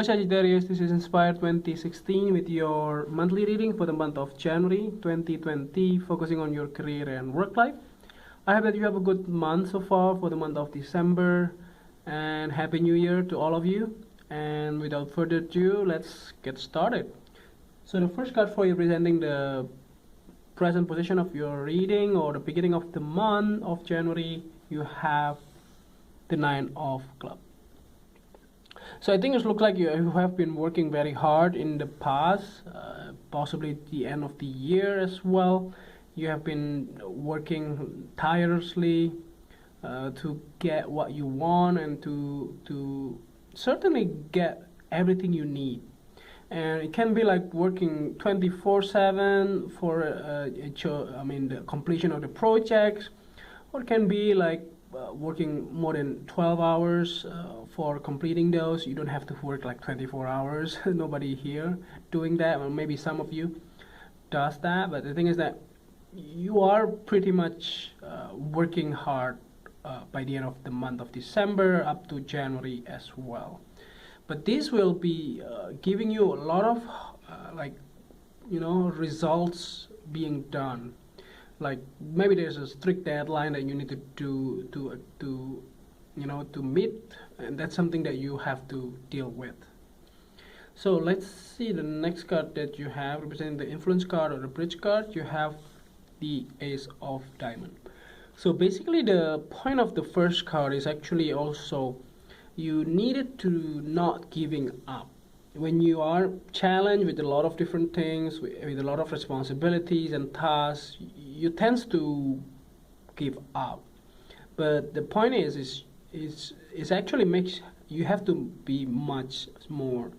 Sagittarius, this is Inspired 2016 with your monthly reading for the month of January 2020, focusing on your career and work life. I hope that you have a good month so far for the month of December, and Happy New Year to all of you. And without further ado, let's get started. So the first card for you representing the present position of your reading or the beginning of the month of January, you have the Nine of Clubs. So I think it looks like you have been working very hard in the past, possibly at the end of the year as well. You have been working tirelessly to get what you want and to certainly get everything you need. And it can be like working 24/7 for the completion of the projects, or it can be like working more than 12 hours for completing those. You don't have to work like 24 hours. Nobody here doing that, or maybe some of you does that, but the thing is that you are pretty much working hard by the end of the month of December up to January as well. But this will be giving you a lot of results being done. Like maybe there's a strict deadline that you need to meet, and that's something that you have to deal with. So let's see the next card that you have representing the influence card or the bridge card. You have the Ace of Diamond. So basically the point of the first card is actually also you needed to not giving up. When you are challenged with a lot of different things, with a lot of responsibilities and tasks, you tend to give up. But the point is actually makes you have to be much more,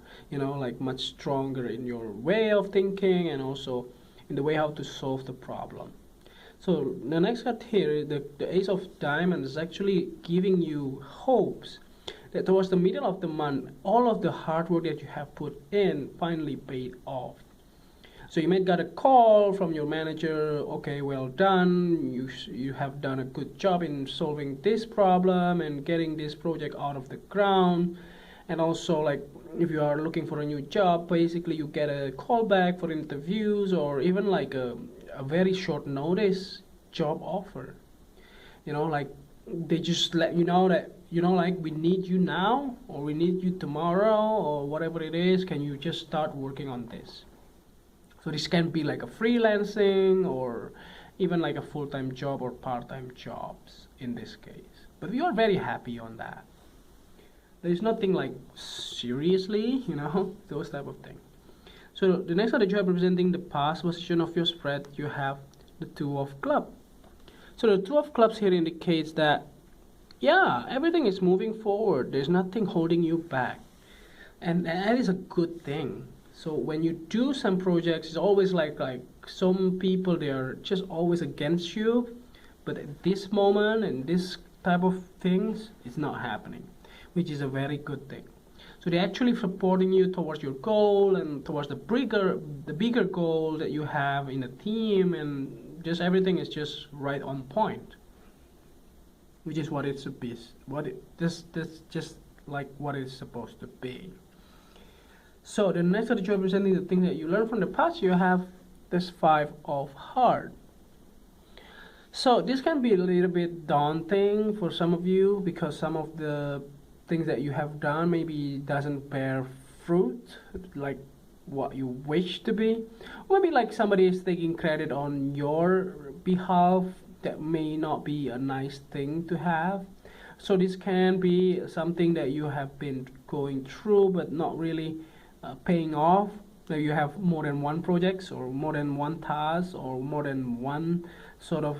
much stronger in your way of thinking and also in the way how to solve the problem. So the next card here, the Ace of Diamonds, is actually giving you hopes that towards the middle of the month, all of the hard work that you have put in finally paid off. So you might get a call from your manager, okay, well done, you have done a good job in solving this problem and getting this project out of the ground. And also, like, if you are looking for a new job, basically you get a call back for interviews, or even like a very short notice job offer. Like they just let you know that like we need you now, or we need you tomorrow, or whatever it is, can you just start working on this? So this can be like a freelancing or even like a full-time job or part-time jobs in this case. But we are very happy on that. There is nothing like seriously, those type of things. So the next card that you have representing the past position of your spread, you have the Two of Clubs. So the Two of Clubs here indicates that everything is moving forward. There's nothing holding you back, and that is a good thing. So when you do some projects, it's always like some people, they are just always against you, but at this moment and this type of things, it's not happening, which is a very good thing. So they're actually supporting you towards your goal and towards the bigger goal that you have in the team, and just everything is just right on point, which is what it's what it's supposed to be. So the next that you're representing the things that you learned from the past, you have this Five of Hearts. So this can be a little bit daunting for some of you, because some of the things that you have done maybe doesn't bear fruit like what you wish to be. Or maybe like somebody is taking credit on your behalf. That may not be a nice thing to have. So this can be something that you have been going through but not really paying off. So you have more than one projects or more than one task or more than one sort of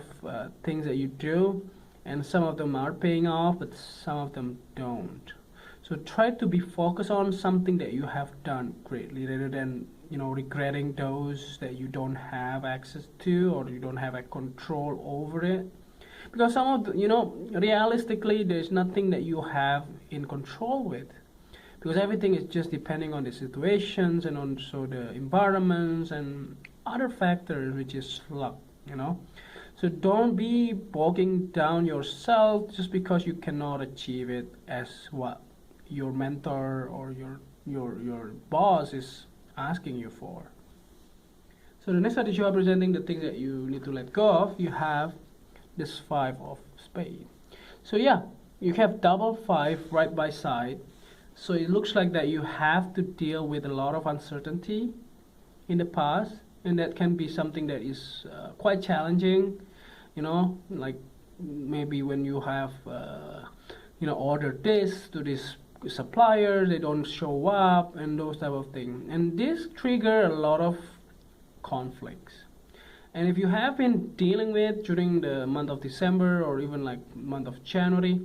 things that you do, and some of them are paying off but some of them don't. So try to be focused on something that you have done greatly, rather than regretting those that you don't have access to or you don't have a control over it. Because some of the, realistically, there's nothing that you have in control with, because everything is just depending on the situations and also the environments and other factors, which is luck. So don't be bogging down yourself just because you cannot achieve it as what your mentor or your your boss is asking you for. So the next card is you are presenting the things that you need to let go of. You have this 5 of spades. So yeah, you have double 5 right by side. So it looks like that you have to deal with a lot of uncertainty in the past, and that can be something that is quite challenging, you know, like maybe when you have ordered this to this supplier, they don't show up and those type of things, and this trigger a lot of conflicts. And if you have been dealing with during the month of December or even like month of January,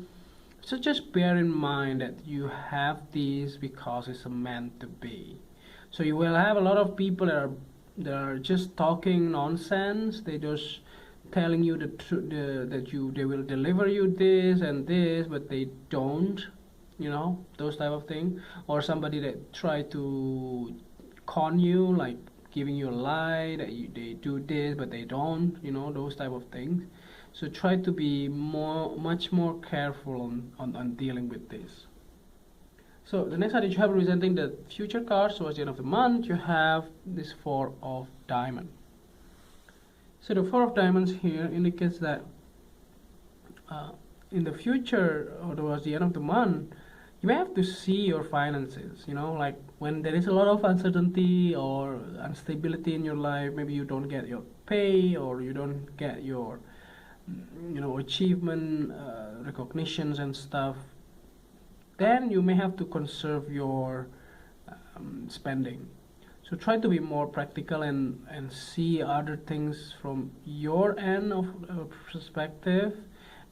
so just bear in mind that you have these because it's meant to be. So you will have a lot of people that are just talking nonsense. They just telling you they will deliver you this and this, but they don't, those type of thing. Or somebody that try to con you, like giving you a lie that they do this but they don't, those type of things. So try to be much more careful on dealing with this. So the next card that you have representing the future cards towards the end of the month, you have this 4 of diamonds. So the 4 of diamonds here indicates that in the future or towards the end of the month, you have to see your finances, like when there is a lot of uncertainty or instability in your life, maybe you don't get your pay or you don't get your achievement recognitions and stuff, then you may have to conserve your spending. So try to be more practical and see other things from your end of perspective,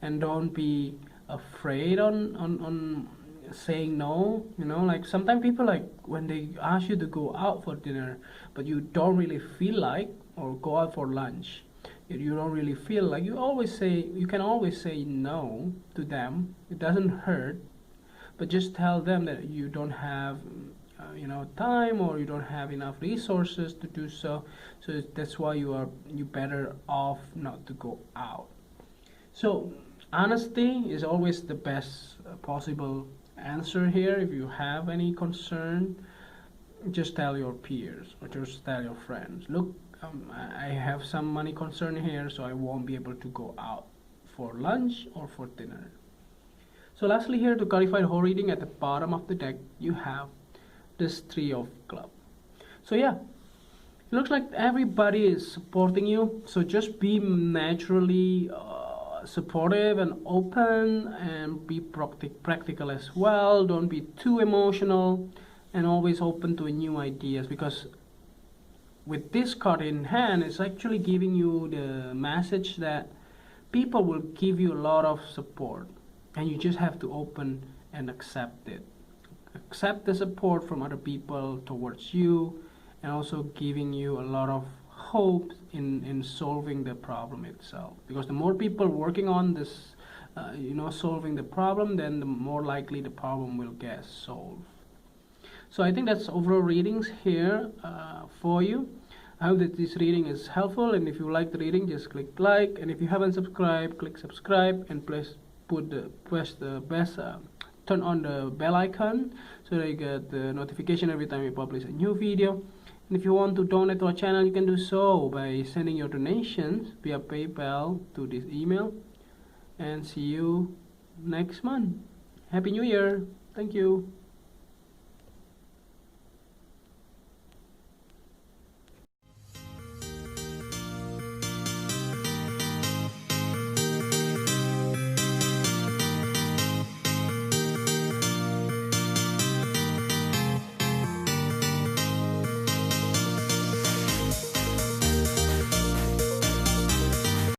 and don't be afraid on saying no. Like sometimes people, like when they ask you to go out for dinner but you don't really feel like, or go out for lunch, you don't really feel like, you can always say no to them. It doesn't hurt, but just tell them that you don't have time, or you don't have enough resources to do so. So that's why you better off not to go out. So honesty is always the best possible answer here. If you have any concern, just tell your peers or just tell your friends, look, I have some money concern here, so I won't be able to go out for lunch or for dinner. So lastly here, to clarify the whole reading, at the bottom of the deck you have this 3 of clubs. So yeah, it looks like everybody is supporting you, so just be naturally supportive and open, and be practical as well. Don't be too emotional, and always open to new ideas, because with this card in hand, it's actually giving you the message that people will give you a lot of support, and you just have to open and accept it. Accept the support from other people towards you, and also giving you a lot of hope in solving the problem itself, because the more people working on this solving the problem, then the more likely the problem will get solved. So I think that's overall readings here for you. I hope that this reading is helpful, and if you like the reading, just click like, and if you haven't subscribed, click subscribe, and turn on the bell icon so that you get the notification every time we publish a new video. And if you want to donate to our channel, you can do so by sending your donations via PayPal to this email. And see you next month. Happy New Year. Thank you.